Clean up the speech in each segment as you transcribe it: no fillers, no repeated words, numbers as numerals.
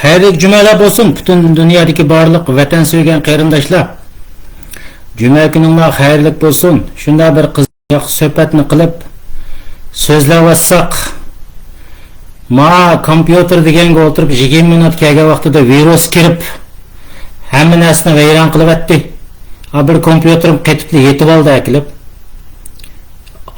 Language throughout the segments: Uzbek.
Hayırlı cümeler olsun bütün dünyadaki barlık vatan söygen qarindoshlar. Cuma günüңlar hayırlı olsun. Şunda bir qiziq söhbatni qilib so'zlayotsak, ma kompyuter deganga o'tirib 20 minut kelgan vaqtida virus kirib hamma narsani vayron qilib atdi. Bir kompyuterim qaytib yetib oldi akilib.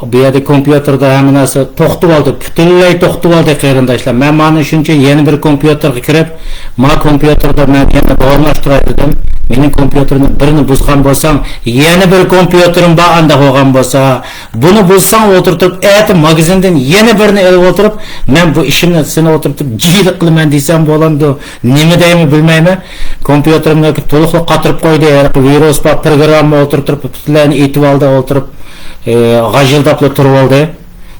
Bu yerda kompyuterda hamma narsa to'xtab oldi, butunlay to'xtab oldi qarindoshlar. Men mana shuncha yeni bir kompyuterga kirib, ma kompyuterda men yana davomlashtiray dedim. Mening kompyuterimni birini buzgan bo'lsam, yana bir kompyuterim bor anda qolgan bo'lsa, buni buzsam o'tirib, magazindan yana birini olib o'tirib, men bu ishimni seni o'tirib jiylik qilaman desam bo'ladi. Nima deymi bilmayman. Kompyuterimni to'liq qatirib qo'ydi, virus bor, programma o'tirib, butunlayni etib oldi, o'tirib g'ajildab turib oldi.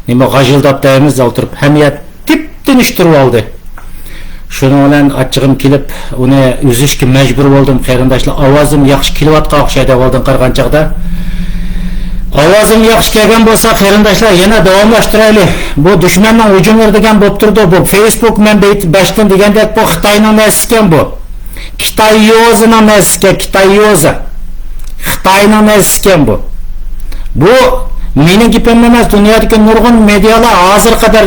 Nima g'ajildab deymiz, o'tirib hamiyat tip-tinish turib oldi. Şunu bilan achchig'im kelib, uni uzishga majbur bo'ldim qarindoshlar. Ovozim yaxshi kelyapti o'xshaydi bo'ldim qirg'an chaqda. Ovozim yaxshi kelgan bo'lsa qarindoshlar yana davomlashtiraylik. Bu dushmanning hujumlari degan bo'lib turdi. Bu Facebook men bashdan degandek bu Xitoyning narsi ekan bu. Xitoy yo'zining narsi ekan, Xitoy yo'zi. Xitoyning narsi ekan bu. Bu mening gapim emas, dunyodagi nurg'un medialar hozir qadar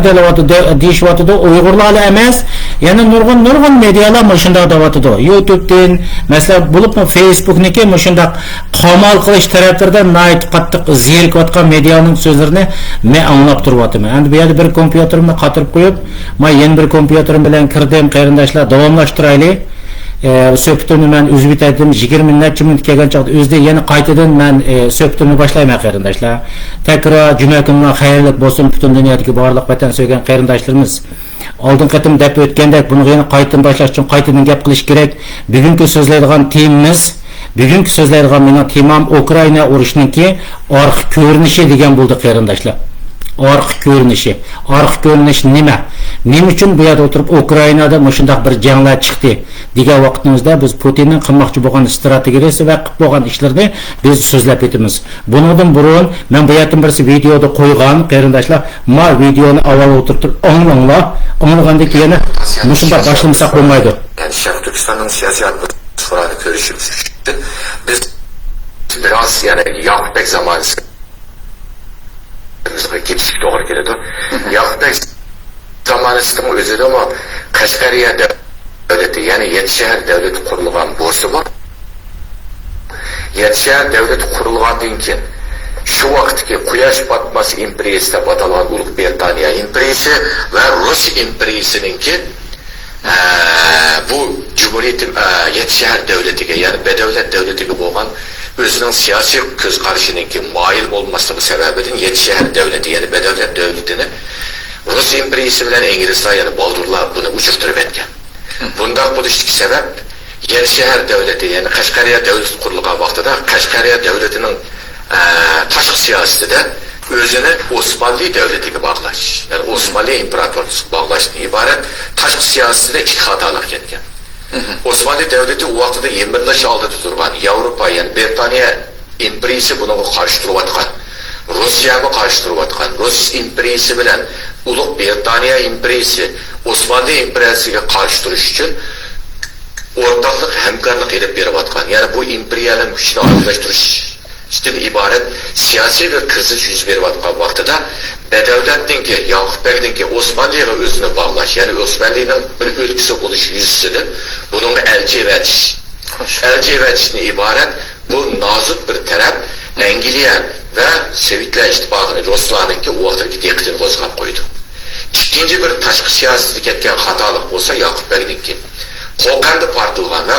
deyishyapti, Uyg'urlar emas, yana nurg'un medialar shunda deyapti. YouTube'dan, masalan, bo'lib Facebook'niki shunda qamal qilish taraflaridan nayt qattiq zerikayotgan medianing so'zlarini men anglab turyapman. Endi bu yerda bir kompyuterimni qatirib qo'yib, men yana bir kompyuterim bilan kirdim qarindoshlar, davomlashtiraylik. Söhbətimni mən üzüb etdim 20 minut kelgan chaqda o'zida yana qaytadan men söhbətimni boshlayman qarindoshlar. Tekrar cuma kunlar xayrli bo'lsin butun dunyodagi barliq vatan so'ygan qarindoshlarimiz. Oldin qatim deb o'tgandek buni yana qaytadan boshlash uchun qaytadan gap qilish kerak. Bugungi so'zlaydigan temamiz, bugungi so'zlaydigan mening temam Ukraina urushiniki orqa ko'rinishi degan bo'ldi qarindoshlar. Orqa ko'rinish nima? Nima uchun bu yerda o'tirib Ukrainada shunday bir janglar chiqdi degan vaqtimizda biz Putinning qilmoqchi bo'lgan strategiyasi va qilib bo'lgan ishlarni biz so'zlab ketamiz. Bundan burun men bu yerda birisi videoda qo'ygan qarindoshlar, ma videoni avval o'tirib anglanglar, anglaganda keyin shunday boshlamasa bo'lmaydi. Yani Sharq Turkistonning siyosiy atmosferasini ko'rishimiz uchun biz biraz yani Yaqubbek zamonasi ketishga to'g'ri keladi. Yaqubbek zamanısının özüde ama Qashqariya devleti yani 7 şehir devleti kurulgan borsu var. 7 şehir devleti kurulgandan keyin şu vaktki Quyosh batması imperiyasi deb atalgan Ulug' Britaniya imperiyasi ve Rus imperiyasininki bu Cumhuriyetim 7 şehir devletiga yani bedavlat devletiga bo'lgan özünün siyasi ko'z qarashininki moyil bo'lmasligi sababidan 7 şehir devleti yani bedavlat devletini Rus imperiyasi bilan İngilizlar yani Boldurlar bunu uçurtturib etgan. Bundan bo'lishki sabab 7 şehir devleti yani Qashqariya devleti qurilgan vaqtida Qashqariya devletinin tashqi siyosatida o'zini Osmanlı devletiga bog'lash, yani Osmanlı imperatorluğuna bog'lashdan iborat tashqi siyosatida ikki xatolar ketgan. Osmanlı devleti o vaqtida yemirlash oldida turgan Yevropa yani Britaniya imperiyasi buni qarshi turayotgan. Rusiyaga qarshi turayotgan. Rus imperiyasi bilan Ulug' Britaniya imperiyasi Osmanlı imperiyasiga qarshi turish uchun o'rtoqlik hamkorlik qilib berayotgan. Yani bu imperiyaning kuchini birlashtirishdan iborat siyosiy bir kriz yuz berayotgan vaqtida bedavlatninki Yaqubbekninki Osmanlıga o'zini bog'lash, yani Osmanlıning bir o'lkasi bo'lish yuzasidan buning elçi iborat bu nozik bir taraf Angliya ve Sovetlar ittifoqini Ruslarninki o vaqtdagi diqqatini qo'zg'ab qo'ydi. İkinci bir tashqi siyosatga ketgan xatolik bo'lsa Yaqubbekninki Qo'qonda portilgan va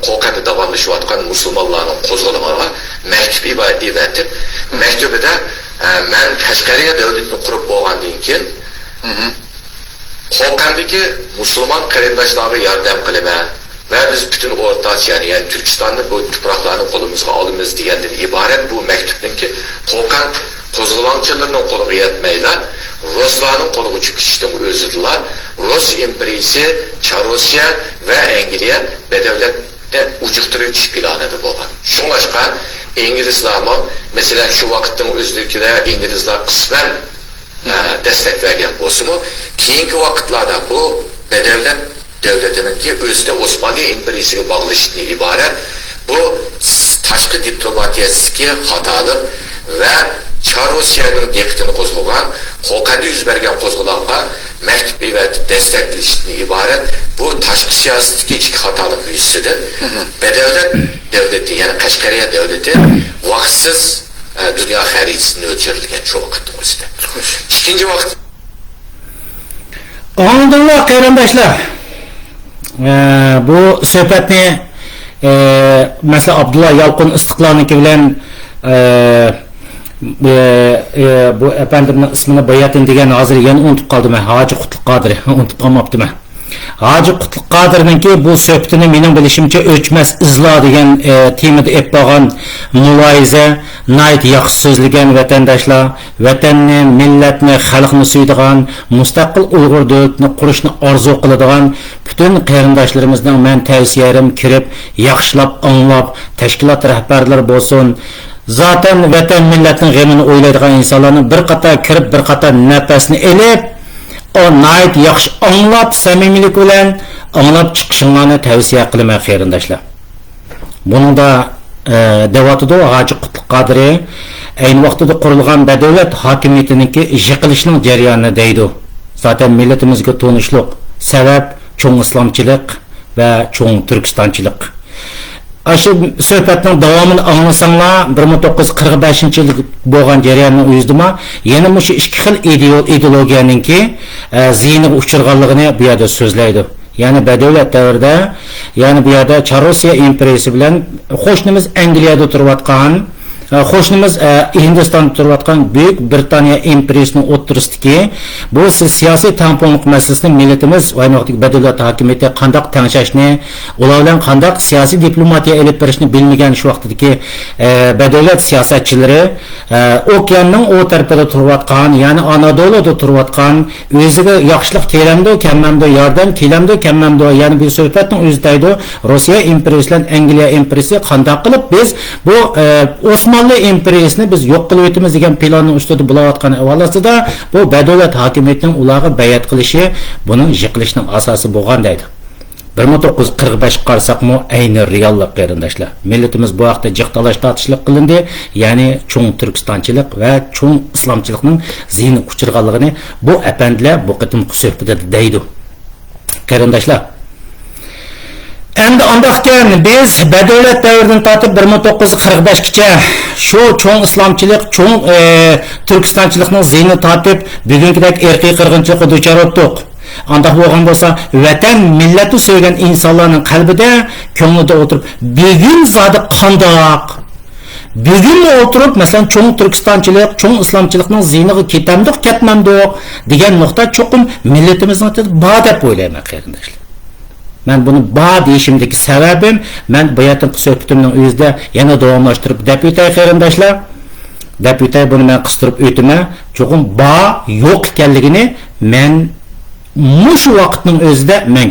Qo'qonda davomlashayotgan musulmonlarning qo'zg'oloniga maktub evatib, maktubida men Qashqariya davlatini qurib bo'lgandan keyin Qo'qondagi musulmon qarindoshlarga yordam qilaman ve biz bütün Orta Asiyani yani Türkistan'ın bu topraklarını kolumuzga alımız diyendir ibaret bu mektuptaki Qo'qon qo'zg'olonchilarning qo'liga yetmaydi. Ruslarning qo'liga chiqishdan o'zidilar. Rus imperiyasi, Çarosya ve Angliya bedavlatda ujuqtiruvchi planida bo'lgan. Shunga İngilizlar mesela şu vakitning o'zidagida İngilizlar qisman destek vergen bolsunmu, keyingi vaqtlarda bu Bedevlet devletininki özde Osmanlı İmperiyasiga bağlışıklı ibaret bu taşkı diplomatiyasiki hatalık ve Çar Rusiyanın dikkatini qozg'agan, Xoqanda yuz bergan qo'zg'olonga maktub ve desteklashdan ibaret bu tashqi siyosatdagi ichki xatolik yuzasidan Bedevlet devleti yani Qashqariya devleti vaqtsiz dünya xaritasini o'chirilgan shu vaqtda o'zida. İkinci vaqt Anladınlar qarindoshlar. Bu suhbatni mesela Abdullah Yalqin istiqlolniki bilan bu efendimning ismini bayatin degan hozir yana unutib qoldim. Hoji Qutlug' Qodir unutib qolmabdiman. Hoji Qutlug' Qodirniki bu suhbatini mening bilishimcha o'chmas izlo degan temada ep bo'lgan muloyiza nayt yaxshi so'zlagan vatandoshlar, vatanni, millatni, xalqni suydigan, mustaqil Uyg'ur davlatini qurishni orzu qiladigan bütün qarindoshlarimizning men tavsiyalarim kirib, yaxshilab anglab, tashkilot rahbarlari bo'lsin. Zaten vatan millatning g'amini o'ylaydigan insonlarning bir qator kirib, bir qator nafasni elib, o nayt yaxshi anglab, samimiylik bilan anglab chiqishinglarni tavsiya qilaman qarindoshlar. Buningda devatudu Hoji Qutlug' Qodir ayni vaqtida qurilgan Bedevlet hokimiyatiniki yiqilishning jarayoni deydi. Zaten millatimizga tonishliq sabab cho'ng islomchilik va cho'ng turkistonchilik. Aşı söhbətinin davamını anlasanglar 1945-yil bo'lgan jarayonni o'zdima yana mushu ikki xil ideologiyaninki ziyniga uchirganligini bu yerda so'zlaydi. Yani Bedevlet davrida, yani bu yerda Çar Rusiya imperiyasi bilan qo'shnimiz Angliyada turayotgan, qo'shnimiz Hindistonda turayotgan Buyuk Britaniya imperiyasining o'tirisidagi bu siyosiy tamponlik masalasini millatimiz va vaqtdagi Bedevlet hokimiyati qanday tengshashni, ular bilan qanday siyosiy diplomatiya olib berishni bilmagan shu vaqtdagi Bedevlet siyosatchilari okeanning o tarafida turayotgan, ya'ni Anadoluda turayotgan, o'ziga yaxshilik kelamdi, kelmamdi, yordam kelamdi, kelmamdi, ya'ni bu suhbatning o'zidaydi Rossiya imperiyasi bilan Angliya imperiyasi qanday qilib biz bu Osmanlı imperiyasini biz yo'q qilib o'tamiz degan planning ustida bo'layotgan avvalida bu Bedevlet hokimiyatining ularga bayat qilishi buning yiqilishning asosi bo'lgan deydi. 1945 qarasaqmi ayni reallik qarindoshlar. Millatimiz bu vaqtda jiqtalash tortishlik qilindi, ya'ni cho'ng turkistonchilik va cho'ng islomchilikning ziyni quchirganligini bu apandilar bu qitim suhbatida deydi. Qarindoshlar, endi ondaqken biz Bedevlet davridan tortib 1945gacha shu cho'ng islomchilik, cho'ng turkistonchilikning ziyni tortib bugünkidek irqiy qirg'inchilikqa duchor bo'ldik. Andaq bo'lgan bo'lsa, vatan millati sevgan insonlarning qalbida, ko'nglida o'tirib, bugun zodi qandoq? Bugun o'tirib, masalan, cho'ng turkistonchilik, cho'ng islomchilikning ziyniga ketamdiq, ketmamdiq degan nuqta cho'qim millatimizning bor deb o'ylayman qarindoshlar. Ben bunu ba deyishimdagi sababim, men bu yerdan suhbatimning o'zida yana davomlashtirib deb o'tay qarindoshlar. Deb o'tay buni men qistirib o'taman. Cho'qim ba yo'q ekanligini men mushu vaqtning o'zida men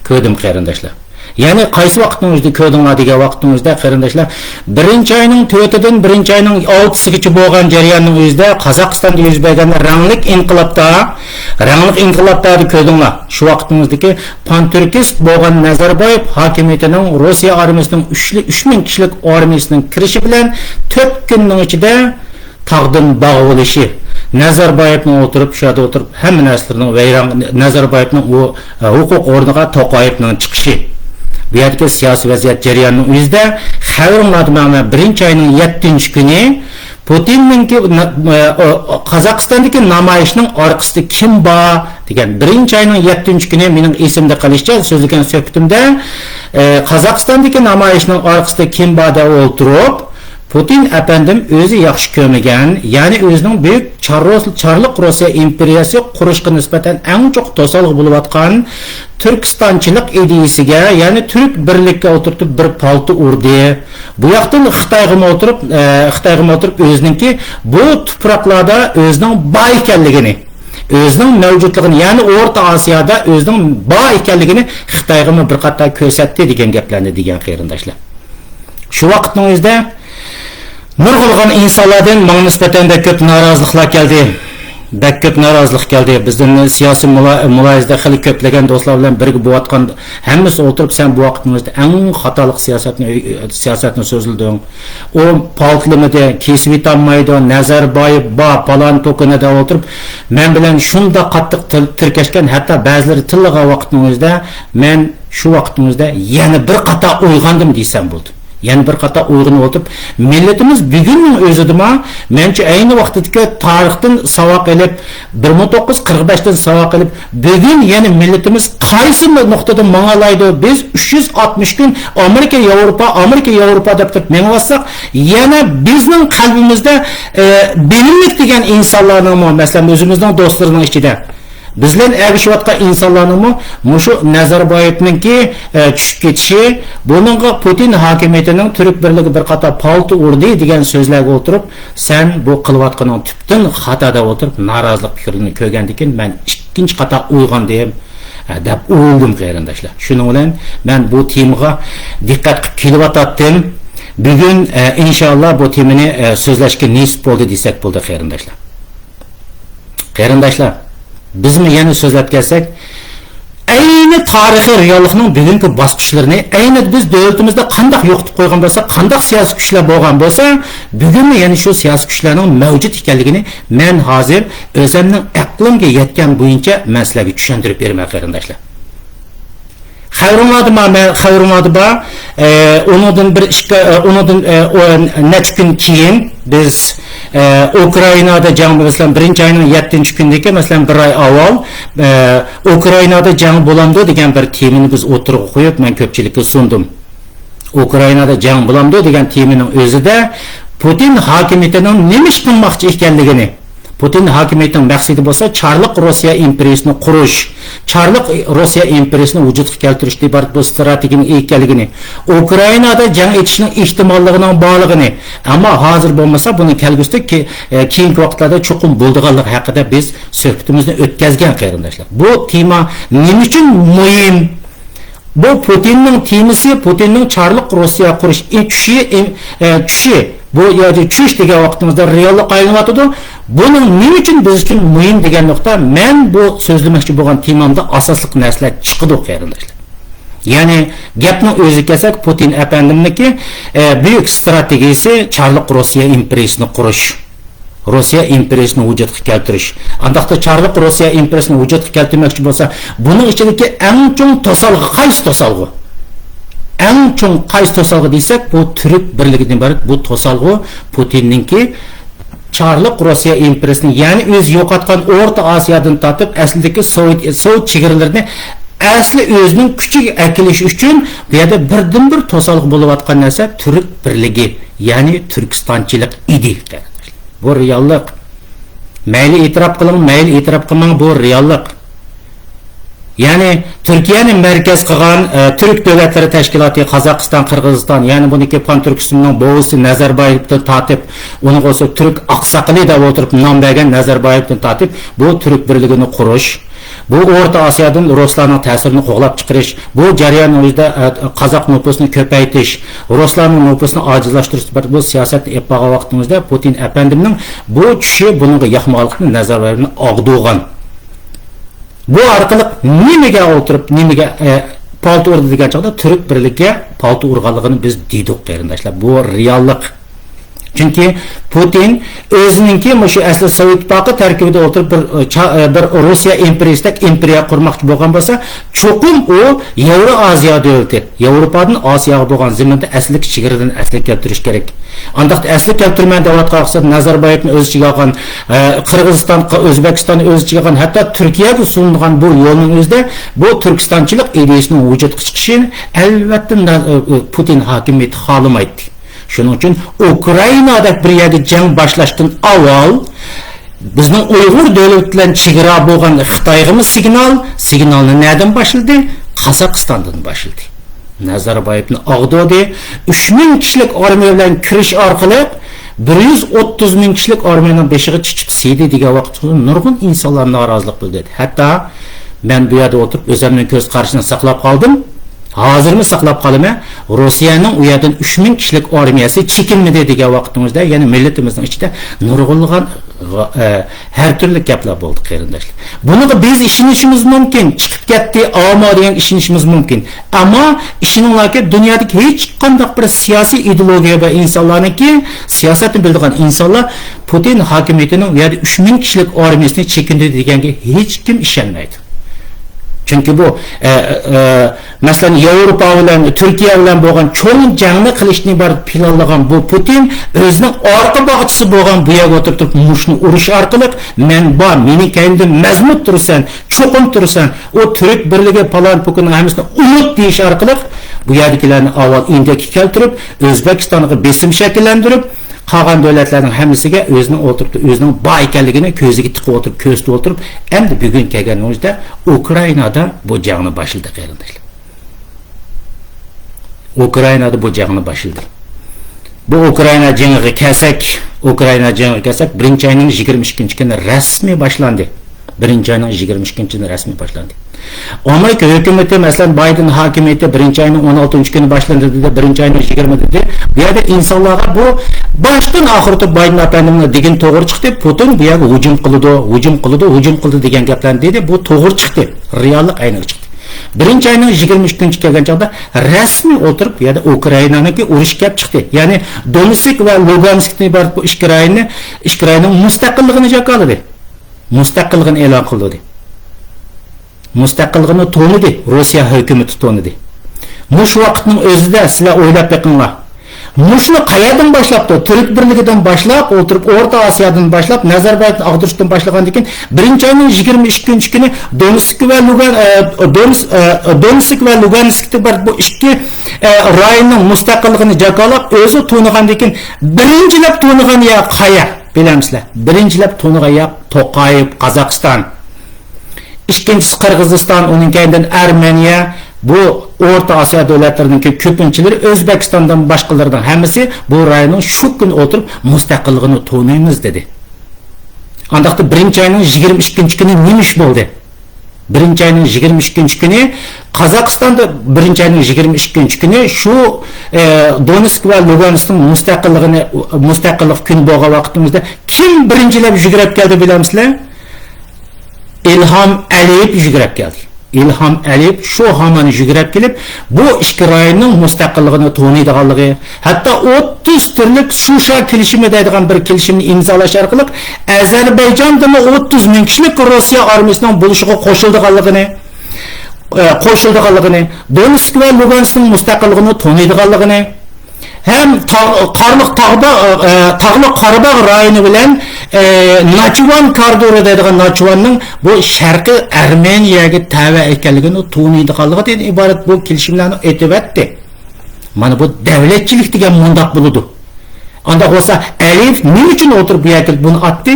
ko'rdim qarindoshlar. Yani qaysi vaqtning o'zida ko'rdinglar degan vaqtning o'zida qarindoshlar, 1-oyning 4-dan 1-oyning 6-sigacha bo'lgan jarayonning o'zida Qozog'istonda yuz bergan ranglik inqilobda ko'rdinglar. Shu vaqtimizdagi panturkist bo'lgan Nazarboyev hokimiyatining Rossiya armiyasining 3000 kishilik armiyasining kirishi bilan 4 kunning ichida taqdim bo'g'ilishi. Nazarboyevning o'tirib, shu yerda o'tirib, hamma narsalarning vayron, Nazarboyevning u huquq o'rniga To'qayevning chiqishi. Bu yerdagi siyosiy vaziyat jarayonining o'zida xabaringlarda 1-oyning 7-kuni Putinninki Qozog'istondagi namoyishning orqasida kim bor degan 1-oyning 7-kuni mening esimda qolishicha so'zlagan suhbatimda Qozog'istondagi namoyishning orqasida kim bor deb o'tirib Putin efendim o'zi yaxshi ko'rmagan, ya'ni o'zining buyuk Çarlık Rossiya imperiyasi qurishga nisbatan eng cho'q to'sqinlik bo'layotgan Turkistonchilik ideyasiga, ya'ni Türk birlikka o'tirib bir palto urdi. Bu yoqdan Xitoyga o'tirib o'zininki bu tuproqlarda o'zining boy ekanligini, o'zining mavjudligini, ya'ni O'rta Osiyoda o'zining boy ekanligini Xitoyga bir qator ko'rsatdi degan gaplarni degan qarindoshlar. Shu vaqtning o'zida nurg'ulg'an insonlardan menga nisbatan ko'p noroziliklar keldi. bak ko'p norozilik keldi. Bizning siyosiy muloyizada xili ko'plagan do'stlar bilan birga bo'layotgan hammasi o'tirib sen bu vaqtimizda eng xatolik siyosatni so'zilding. O paltlimida kesib tanmaydi, Nazarboyev palan to'kinida o'tirib men bilan shunda qattiq tirkashgan, hatto ba'zilari tillagan vaqtimizda men shu vaqtimizda yana bir qata uyg'ondim desam bo'ldi. Yani bir qata uyg'onib o'tib, millatimiz bugunning o'zida mencha ayni vaqtdagi tarixdan savoq olib, 1945 dan savoq olib, bugun yana millatimiz qaysi nuqtada mangalaydi? Biz 360 kun Amerika Yevropa deb turib menvasak, yana bizning qalbimizda bilinlik degan insonlarning masalan o'zimizning do'stlarning ichida bizlar ergishayotgan insonlarning mushu Nazarboyevninki tushib ketishi, buningga Putin hokimiyatining Turk birligi bir qator palto urdi degan so'zlarga o'tirib, sen bu qilayotganing tubdan xatoda o'tirib norozilik fikrini ko'rgandan keyin men ikkinchi qator uyg'ondim deb o'yladim qarindoshlar. Shuning bilan men bu temaga diqqat qilib kelyaptim. Bugun inshaalloh bu temani so'zlashga nasib bo'ldi desak bo'ldi qarindoshlar. Qarindoshlar, biz mi yana so'zlab kelsak, ayni tarixiy reallikning bugungi bosqichlarini, ayni biz davlatimizda qanday yo'qotib qo'ygan bo'lsa, qanday siyosiy kuchlar bo'lgan bo'lsa, bugun yana shu siyosiy kuchlarning mavjud ekanligini men hozir o'zimning aqlimga yetgan bo'yicha masalaga tushuntirib beraman qarindoshlar. Xayrulloh ondan bir ishga necha kun keyin biz Ukrainada jang masalan 1-oyning 7-kunidagi masalan bir oy avval Ukrainada jang bo'lamdi degan bir temani biz o'tirib qo'yib men ko'pchilikka sundim. Ukrainada jang bo'lamdi degan temaning o'zida Putin hokimiyatining nima ish qilmoqchi ekanligini, Putin hokimiyatining maqsadi bo'lsa Çarlık Rossiya imperiyasini qurish, Çarlık Rossiya imperiyasini vujudga keltirish deb bu strategiyaning ekanligini, Ukrainada jang etishning ehtimolligining borligini, ammo hozir bo'lmasa buni kelgusida keyingi vaqtlarda cho'qim bo'ldiganligi haqida biz suhbatimizni o'tkazgan qarindoshlar. Bu tema nima uchun muhim? Bu Putinning temasi, Putinning Çarlık Rossiya qurish tushi bu yoki tush degan vaqtimizda reallik aylanayotdi. Buning nima uchun biz uchun muhim degan nuqta, men bu so'zlamoqchi bo'lgan temamda asosli narsalar chiqdi qarindoshlar. Ya'ni gapning o'zi kelsak, Putin apandimniki buyuk strategiyasi Çarlık Rossiya imperiyasini qurish, Rossiya imperiyasini vujudga keltirish. Andaqda Çarlık Rossiya imperiyasini vujudga keltirmoqchi bo'lsa, buning ichidagi eng chong to'salg'i qaysi to'salg'i? En çok qaysi to'salg'i desak, bu Türk birligidan iborat. Bu to'salg'i Putinninki Çarlık Rossiya imperiyasini, ya'ni o'zi yo'qotgan O'rta Osiyodan tortib aslidagi Sovet chegaralarini asli o'zining kuchiga akilish uchun bu yerda birdan-bir to'salg'i bo'layotgan narsa Türk birligi, ya'ni Turkistonchilik edi. Bu reallik. Mayli e'tirof qiling, mayli e'tirof qilmang, bu reallik. Yani Türkiye'nin merkez kılan Türk Devletleri Teşkilatı, Kazakistan, Kırgızistan, yani buniki Pan-Türkistan'ın boğusu Nazarbayev'den tatip, onu olsa Türk aksakılı da oturup nam vergen Nazarbayev'den tatip, bu Türk birliğini kuruş, bu Orta Asya'dan Ruslarning ta'sirini qo'g'lab chiqarish, bu jarayon o'zida Kazak nüfusini ko'paytirish, Ruslarning nüfusini ojizlashtirish, bu siyosatni epaga vaqtimizda Putin apandimning bu kishi bunga yaxmoqlikni Nazarbayevni og'dirgan. Bu orqali nimaga o'tirib, nimaga palto urdi degan chog'da Turk birligiga palto urganligini biz deydik qarindoshlar. Bu reallik. Chunki Putin o'zininki shu asli Sovet ittifoqi tarkibida o'tirib bir Rossiya imperiyasida imperiya qurmoqchi bo'lgan bo'lsa, cho'qim u Yevro Osiyo davlati, Yevropadan Osiyoga bo'lgan zaminda asli chegaradan asli keltirish kerak. Andaqda asli keltirmay davlat qarqsa Nazarbayevni o'z ichiga olgan, Qirg'iziston, O'zbekiston o'z ichiga olgan, hatto Turkiyaga sulingan bu yo'lning o'zida bu Turkistonchilik ideyasining vujudga chiqishini albatta Putin hokimiyati xohlamaydi. Shuning uchun Ukrainada bir yerga jang boshlashdan avval bizning Uyg'ur davlati bilan chegara bo'lgan Xitoyga signalni nereden boshladi? Qozog'istondan boshladi. Nazarbayevni og'dirdi. 3000 kishilik armiya bilan kirish orqali 130 ming kishilik armiyaning beshiga chiqib siydi degan vaqtda nurg'un insonlar norozilik bildirdi. Hatto men bu yerda o'tirib o'zimning ko'z qarashini saqlab qoldim. Hazırmı saqlab qalaman? Rossiyaning u yerdan 3000 kishilik armiyasi chekinmadi degan vaqtimizda, ya'ni millatimizning ichida nurg'unlagan har turli gaplar bo'ldi qarindoshlar. Buniga biz ishonishimiz mumkin, chiqib ketdi, ammo degan ishonishimiz mumkin. Ammo ishoninglarki, dunyodagi hech qanday bir siyosiy ideologiya va insonlarniki, siyosatni biladigan insonlar Putin hokimiyatining u yerda 3000 kishilik armiyasini chekindi deganga hech kim ishonmaydi. Çünkü bu mesela Avrupa bilan Türkiye bilan bo'lgan cho'ng jangni qilishni iborat planlagan bu Putin o'zining orqa bog'chisi bo'lgan bu yerga o'tirib mushni urush orqali men bor, meni kendim mazmut tursan, cho'qim tursan, o Türk birligi falan pukun hammasini unut deyish orqali bu yerdagilarni avval indeki keltirib, O'zbekistonga besim shakllantirib, qolgan davlatlarning hammasiga o'zining o'tirib, o'zining boy ekanligini ko'ziga tiqib o'tirib, ko'zda o'tirib, endi bugun kelganimizda Ukrainada bu jangni boshladi qarindoshlar. Ukrainada bu jangni boshladi. Bu Ukraina jangiga kelsak, birinchi oyning 22-kuni rasmiy boshlandi. Birinchi oyning 22-kuni rasmiy boshlandi. Amerika hukumati masalan Biden hokimiyati birinchi oyning 16-kuni boshlandi dedi, birinchi oyning 20 dedi. Bu yerda insonlarga bu boshdan oxirida Biden apandimning degan to'g'ri chiqdi. Putin bu yerga hujum qildi degan gaplarni dedi. Bu to'g'ri chiqdi. Reallik aynan chiqdi. Birinchi oyning 23-kunchi kelgan chog'da rasmiy o'tirib bu yerda Ukrainaniki urush kelib chiqdi. Ya'ni Donetsk va Luganskni iborat bu ikki rayonning mustaqilligini jakoladi. Mustaqilligini e'lon qildi. Mustaqilligini to'nidi, Rossiya hukumati to'nidi. Mush vaqtning o'zida sizlar o'ylab beqinglar. Mushni qayerdan boshlabdi? Turk birligidan boshlab, o'tirib O'rta Osiyodan boshlab, Nazarbayevni ag'dirishdan boshlagandan keyin birinchi oyning 22-kunchi kuni Donetsk va Luganskda bu ikki rayonning mustaqilligini jakolab, o'zi to'nigandan keyin birinchilab to'nigan ya qayer bilamsizlar? Birinchilab to'nigan ya To'qayev, Qozog'iston. İkinchisi Qirg'iziston, uning keyindan Armeniya, bu O'rta Osiyo davlatlarining ko'pinchilari O'zbekistondan boshqalardan hammasi bu rayonning shu kun o'tirib mustaqilligini to'naymiz dedi. Andaqda birinchi oyning 22-kuni nima ish bo'ldi? Birinchi oyning 22-kuni Qozog'istonda birinchi oyning 22-kuni shu Donetsk va Luganskning mustaqillik kuni bo'lgan vaqtimizda kim birinchilab yugurib keldi bilamsizlar? İlham Aliyev yugurib keldi. İlham Aliyev şu hamani yugurib kelib, bu ikki rayonning mustaqilligini to'naydiganligi, hatto 30 turlik Shusha kelishimi deydigan bir kelishimni imzolash orqali Ozarbayjonda 30 ming kishilik Rossiya armiyasining bo'lishiga qo'shildiganligini, Donetsk va Luganskning mustaqilligini to'naydiganligini, hem Tağlık Qarabağ rayonu bilen Nachivan koridoru deydigan Nachivanning bu sharqiy Armeniyaga tava ekanligini to'naydiganligidan iborat bu kelishimlarni aytib o'tdi. Mana bu davlatchilik degan mundaq bo'ladi. Anda bo'lsa Aliyev nima uchun o'tirib bu yerga buni atdi?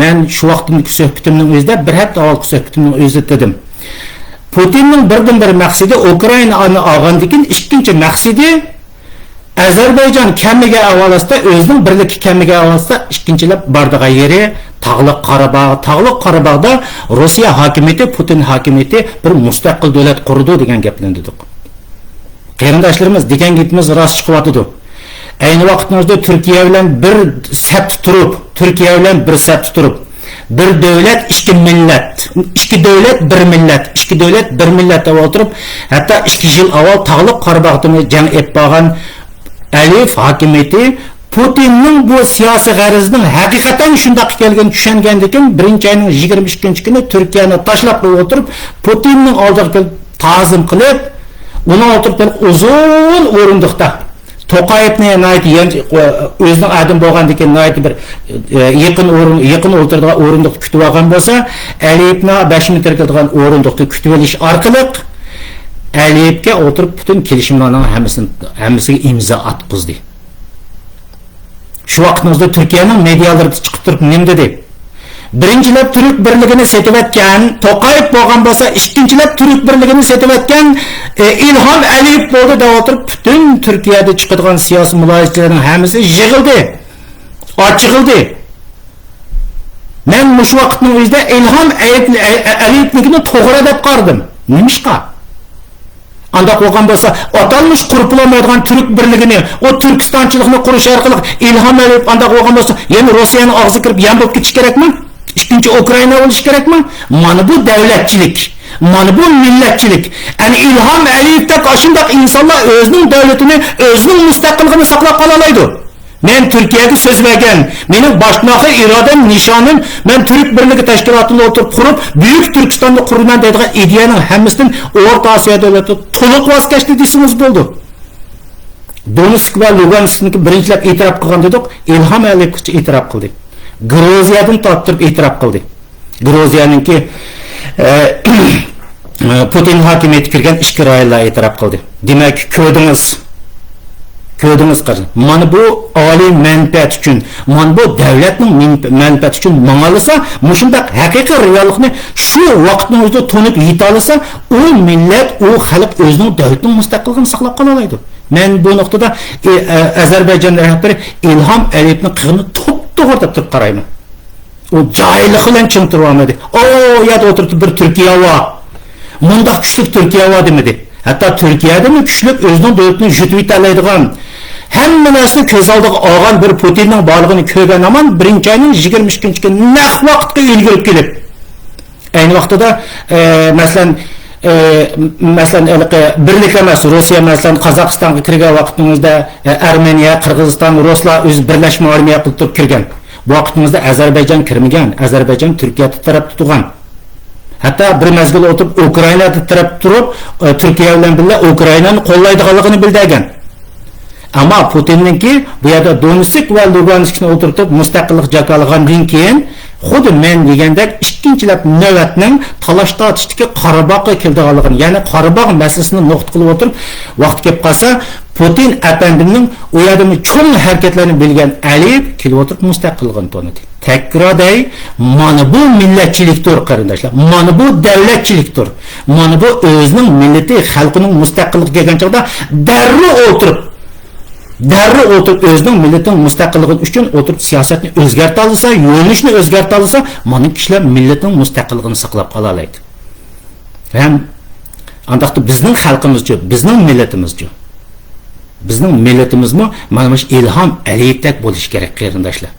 Men shu vaqtimdagi suhbatimning o'zida bir hafta avvalgi suhbatimning o'zida dedim. Putinning birdan-bir maqsadi Ukrainani olgandan keyin ikkinchi maqsadi Azerbaycan kamiga avalasta o'zining birlik kamiga avalasta ikkinchilab bardigan yeri Tağlık Qarabağda Rossiya hokimiyati, Putin hokimiyati bir mustaqil davlat qurdi degan gaplarni dedik. Qarindoshlarimiz degan gapimiz rost chiqyapti. Ayni vaqtimizda Turkiya bilan bir saf turib, bir davlat, ikki millat, ikki davlat, bir millat, ikki davlat, bir millat deb o'tirib, hatto 2 yil avval Tağlık Qarabağda jang etib bo'lgan Aliyev hokimiyati Putinning bu siyosiy g'arizning haqiqatan shunday kelganini tushungandan keyin birinchi oyning 22-kuni Turkiyani tashlab o'tirib, Putinning oldiga ta'zim qilib, uni o'tirib uzun o'rindiqda To'qayevni o'zining adam bo'lgandan keyin bir yaqin o'tirdigan o'rindiqda kutib olgan bo'lsa, Aliyevni 5 metr keladigan o'rindiqda kutib olish orqali Aliyevga o'tirib Putin kelishimlarning hammasiga imzo atqizdi. Shu vaqtimizda Turkiyaning medialarida chiqib turib nima dedi? Birinchilab Turk birligini setib etgan To'qayev bo'lgan bo'lsa, ikkinchilab Turk birligini setib etgan İlham Aliyev bo'ldi deb o'tirib butun Turkiyada chiqadigan siyosiy mulohazalarning hammasi yig'ildi, ochig'ildi. Men shu vaqtning o'zida İlham Aliyevnikini to'g'ri deb qaradim. Nimishqa? Anda qo'ygan bo'lsa, atalmış qurulamaydigan Türk birligini, o Türkistanchilikni qurish orqali ilhom olib anda qo'ygan bo'lsa, yana Rossiyani og'zi kirib yam bo'lib ketish kerakmi? Ikkinchi Ukraina bo'lish kerakmi? Mana bu davlatchilik, mana bu millatchilik. Yani ilhom Aliyevdek aşındaq insonlar o'zining davlatini, o'zining mustaqilligini saqlab qola oladi. Men Türkiye'ye söz vergen, benim baştaki iradem, nişanım, ben Türk Birliği Teşkilatı'nda oturup kurup, Büyük Türkistan'da kurulan dediği ideyanın hemisinden Orta Asya devleti toluk vazgeçti deysiniz buldu. Donetsk ve Lugansk'niki birincilep itiraf kılgan dedik, İlham Aliyev itiraf kıldı. Gruziyadan tattırıp itiraf kıldı. Gruziyanınki Putin hakimiyeti kirgen işki rayla itiraf kıldı. Demek Köydünüz qarşı. Mana bu oliy manfaat uchun, mana bu davlatning manfaati uchun mang'alasa, mushundaq haqiqiy reallikni shu vaqtning o'zida tonib yeta olsa, u millat, u xalq o'zining davlatining mustaqilligini saqlab qola oladi. Men bu nuqtada Ozarbayjon rahbari İlham Aliyevning qig'ini to'g'ri deb turib qarayman. U joylik bilan chimtirib olmadi. O yerda o'tirib bir Turkiya va mundaq kuchli Turkiya va demadi. Hatta Türkiye'de mi güçlük özünün devletini jütüyt alaydigan, hamma narsani ko'z oldiga olgan bir Putinning borligini ko'rgan aman birinchi ayning 22 kuni naq vaqtga ilgirib kelib. Ayni vaqtida masalan birlik emas Rossiya masalan Qozog'istonga kirgan vaqtimizda Armeniya, Qirg'iziston, Ruslar o'z birlashma armiya qilib turib kirgan. Bu vaqtimizda Ozarbayjon kirmagan. Ozarbayjon Turkiya tarafda turgan. Hatta bir mezgil oturup Ukrayna'da taraf turup Türkiye ile birlikte Ukrayna'nın qo'llaydiganligini bildirgan. Ama Putin'ninki bu yerda Donetsk ve Lugansk'ni oturup mustaqillik jakalagandan keyin xuddi men degandek ikkinchilab navbatning talash tortishdagi Qorabog'ga keldiganligini, ya'ni Qorabog' masalasini nuqta qilib o'tirib, vaqt kelib qolsa Putin efendimning u yerda cho'ng harakatlarini bilgan Aliyev kelib o'tirib mustaqilligini tonidi. Tekrarday mana bu millatchilikdir qarindoshlar. Mana bu davlatchilikdir. Mana bu o'zining millati, xalqining mustaqillik kelgan chog'da darrov o'tirib o'zining millatining mustaqilligi uchun o'tirib siyosatni o'zgarta olsa, yo'nalishni o'zgarta olsa, mana kishilar millatining mustaqilligini saqlab qola oladi. Ham andaqda bizning xalqimizchi, bizning millatimizchi. Bizning millatimizmi mana shu İlham Aliyevdek bo'lish kerak qarindoshlar.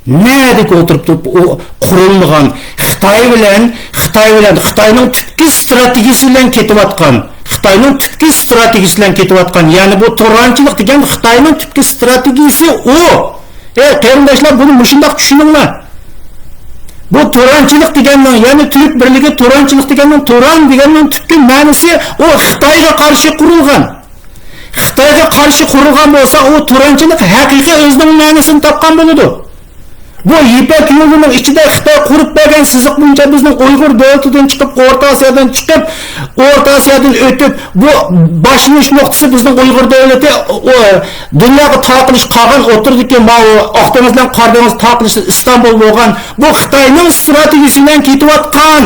Nerede oturup o kurulmagan Xitayning tüpki stratejisiyle ketib atkan. Xitayning tüpki stratejisiyle ketib atkan. Yani bu Turanchilik degan Xitayning tüpki stratejisi o. Qarindoshlar buni mushundaq tushuninglar. Bu Turanchilik deganning, yani Türk birligi Turanchilik deganning, Turan deganning tüpki ma'nosi o Xitoyga qarshi qurilgan. Xitoyga qarshi qurilgan bo'lsa, o Turanchilik haqiqiy o'zining ma'nosini topgan bo'ladi. Bu İpek yolunun içinde Xitoy qurib bergan siziq bo'yicha bizning Uyg'ur davlatidan chiqib, O'rta Osiyodan chiqib, O'rta Osiyodan o'tib, bu boshlanish nuqtasi bizning Uyg'ur davlati dunyoga taqilish qolgan o'tirdiki, Aqdenizdan Qordengiz taqilishi Istanbul bo'lgan. Bu Xitoyning strategiyasidan ketayotgan.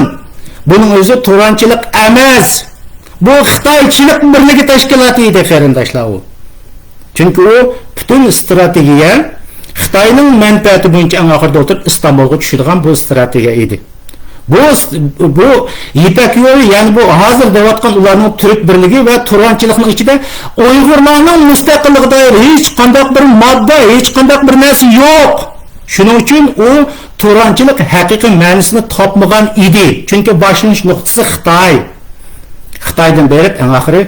Buning o'zi Turanchilik emas. Bu Xitoychilik birligi tashkiloti edi qarindoshlar u. Chunki u butun strategiya Xitoyning manfaati bo'yicha eng oxirida o'tirib Istanbulga tushadigan bu strategiya edi. Bu İpek yolu, yani bu hozir deyotgan ularning Türk birligi va Turanchilikning ichida Uyg'urlarning mustaqilligida hech qanday bir modda, hech qanday bir narsa yo'q. Shuning uchun u Turanchilik haqiqiy ma'nosini topmagan edi. Chunki boshlanish nuqtasi Xitoy. Xitoydan berib eng oxiri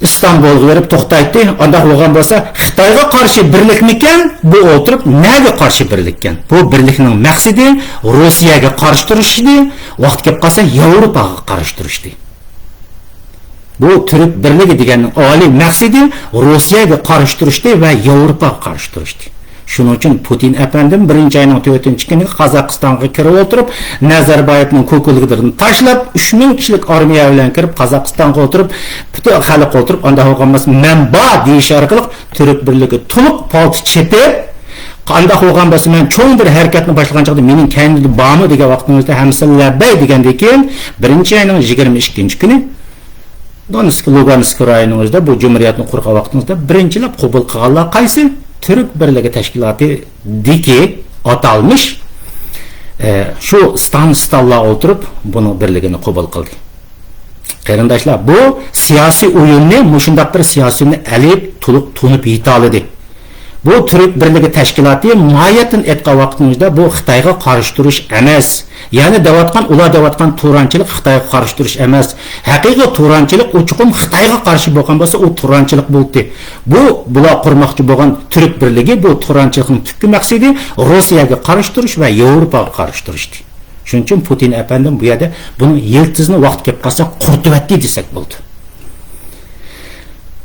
İstanbul'a verip to'xtaydi. Onda bo'lgan bo'lsa, Xitoyga qarshi birlikmikan, bu o'tirib nega qarshi birlikkan? Bu birlikning maqsadi Rossiyaga qarshi turish edi, vaqt kelib qolsa Yevropaga qarshi turish edi. Bu Türk birligi deganning oliy maqsadi Rossiyaga qarshi turish edi va Yevropaga qarshi turish edi. Shuning uchun Putin efendim birinchi ayning 4-kuni Qozog'istonga kirib o'tirib, Nazarbayevning ko'killiklarini tashlab, 3000 kishilik armiya bilan kirib Qozog'istonga o'tirib, butun xalq o'tirib, unda bo'lganmas manba deyish orqali Türk birligi to'liq palti chepib, qanday bo'lgan bo'lsa men cho'ng bir harakatni boshlagan chog'da mening kendimda bormi degan vaqtimizda hamsa labbay degandan keyin birinchi ayning 22-kuni Donetsk, Lugansk rayonida o'zida bu jumhuriyatni qurgan vaqtimizda birinchilab qabul qilganlar qaysi? Türk Birligi Teşkilatı diki atalmış şu standlar oturup bunu birligini qabul qildi. Qarindoshlar, bu siyosiy o'yinni, mushundaq bir siyosiy o'yinni alib to'liq tunib yeta oldi. Bu Türk Birligi Tashkiloti muayyan etgan vaqtimizda bu Xitoyga qarshi turish emas. Ya'ni ular devatgan turanchilik Xitoyga qarshi turish emas. Haqiqiy turanchilik uchuqum Xitoyga qarshi bo'lgan bo'lsa, u turanchilik bo'ldi. Bular qurmoqchi bo'lgan Türk Birligi bu turanchilikning tükki maqsadi Rossiyaga qarshi turish va Yevropaga qarshi turishdi. Shuning uchun Putin efendim bu yerda buni yiltizni vaqt kelib qolsa qurtivatdi desak bo'ldi.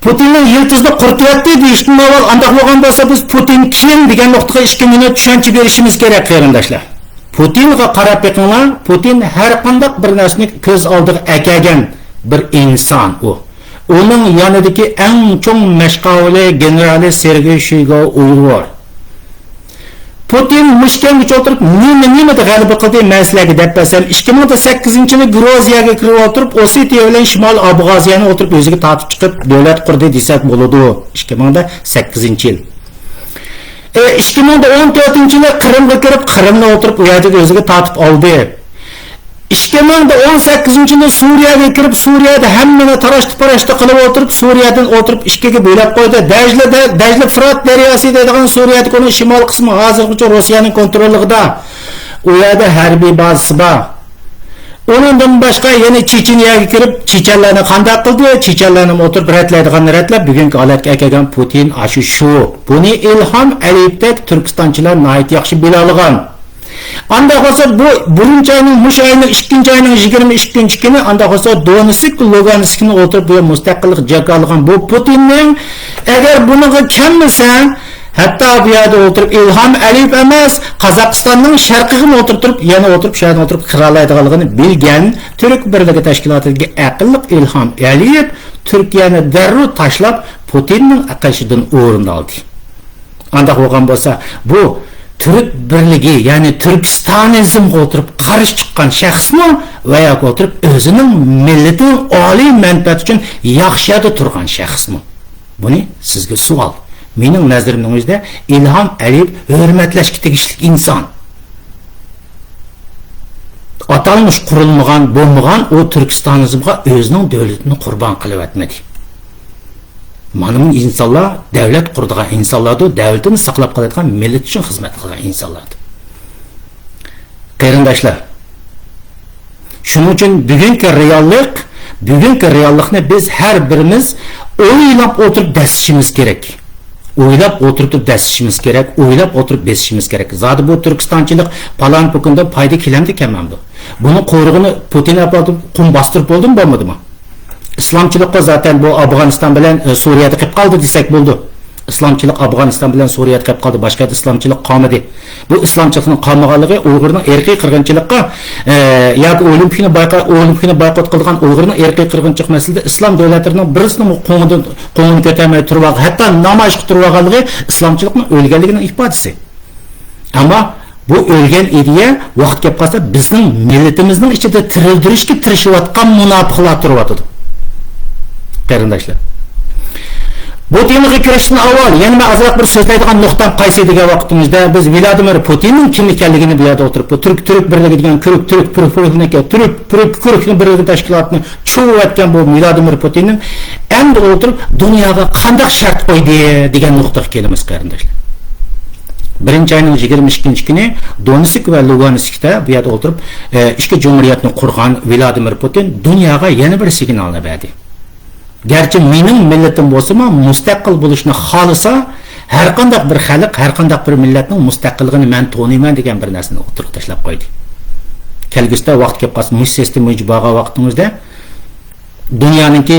Putinning yiltizni qurtivatdi deyishdan avval undaq bo'lgan bo'lsa biz Putin kim degan nuqtaga 2 minut tushuncha berishimiz kerak qarindoshlar. Putinga qarab beqinglar, Putin har qanday bir narsani ko'z oldiga akagan bir inson u. Uning yonidagi eng cho'ng mashqavli generali Sergey Shoigu Uyg'ur. Putin mushkamga o'tirib nima deb g'alaba qildi masalaga deb bilsam 2008-yili Gruziyaga kirib o'tirib Osetiya bilan Shimol Abxaziyani o'tirib o'ziga tortib chiqib davlat qurdi desak bo'ladi 2008-yil. 2014-yili Qrimga kirib Qrimni o'tirib u yerda o'ziga tortib oldi. 2018-yili Suriyaga kirib Suriyada hammani tarashti qilib o'tirib Suriyadan o'tirib ikkiga bo'lib qo'ydi. Dajli Fırat daryosi deydigan Suriyadagi uning shimol qismi hozirgacha Rossiyaning kontrolligida. U yerda harbiy bazasi bor. Undan boshqa yana Checheniyaga kirib chechenlarni qanday qildi? Chechenlarni o'tirib ratlaydigan bugungi holatga kelgan Putin shu. Buni Ilhom Aliyevdek Turkistonchilar nihoyat yaxshi bila olgan. Anda olsa bu birinchi ayning mush ayning 2-ayning 22-kuni anda olsa Donetsk, Luganskni o'tirib bu mustaqillik jaga olgan bu Putinning agar buniga kelmasan, hatto bu yerda o'tirib Ilhom Aliyev emas, Qozog'istonning sharqiga o'tirib, yana o'tirib shaydan o'tirib qiralaydiganligini bilgan Türk Birligi Tashkilotiga aqlli Ilhom Aliyev Turkiyani darrov tashlab Putinning aqashidan o'rin oldi. Anda bo'lgan bo'lsa bu Türk Birligi, yani Türkistanizmga o'tirib qarshi chiqqan shaxsmi va yoki o'tirib o'zining millatining oliy manfaati uchun yaxshiyada turgan shaxsmi? Buni sizga savol. Mening nazarimda Ilhom Aliyev hurmatlashga tegishli inson. Atalmış qurilmagan, bo'lmagan o Türkistanizmga o'zining davlatini qurbon qilib o'tmadi. Mana bu insonlar davlat qurdigan insonlardir, davlatini saqlab qoladigan millat uchun xizmat qilgan insonlardir. Qarindoshlar, shuning uchun bugungi reallikni biz har birimiz o'ylab o'tirib dasishimiz kerak. O'ylab o'tirib besishimiz kerak. Zodi bu Turkistonchilik palon pukunda foyda kelamdi kelmamdi. Buni qo'rg'ini Putin apotib qum bostirib bo'ldimi, bo'lmadimi? İslamçılıkta zaten bu Afganistan bilen Suriye'de kayıp kaldı desek buldu. İslamçılık Afganistan bilen Suriye'de kayıp kaldı. Başka İslamçılık kalmadı. Bu İslamçılığın kalmağalığı Uygur'un erkeği kırgınçılıkka ya da olimpiyini boykot kıldıgan Uygur'un erkeği kırgınçılık meselede İslam devletlerinin birisinin konuğunu kötemeye turvağı, hatta namaz turvağalığı İslamçılıkın ölgenliğinin ifadesi. Ama bu ölgen idiye vakit yaparsa bizim milletimizin içinde tirildirişki tirişivatkan münafıklar turvatıdır. Qarindoshlar. Bu temaga kirishdan avval yana men azroq bir so'zlaydigan nuqtam qaysi degan vaqtimizda biz Vladimir Putinning kim ekanligini bu yerda o'tirib, Türk birligi degan Türk birligi tashkilotini cho'vatgan bu Vladimir Putinning endi o'tirib dunyoga qanday shart qo'ydi degan nuqtaga kelamiz qarindoshlar. Birinchi ayning 22-kuni Donetsk va Luganskda bu yerda o'tirib ikki jumhuriyatni qurgan Vladimir Putin dunyoga yana bir signalni berdi. Gerçi mening millatim bo'lsa-mu mustaqil bo'lishni xolisa, har qanday bir xalq, har qanday bir millatning mustaqilligini men to'nayman degan bir narsani o'tirib tashlab qo'ydi. Kelgusida vaqt kelib qolsa, mush sistema bo'lgan vaqtimizda dunyoninki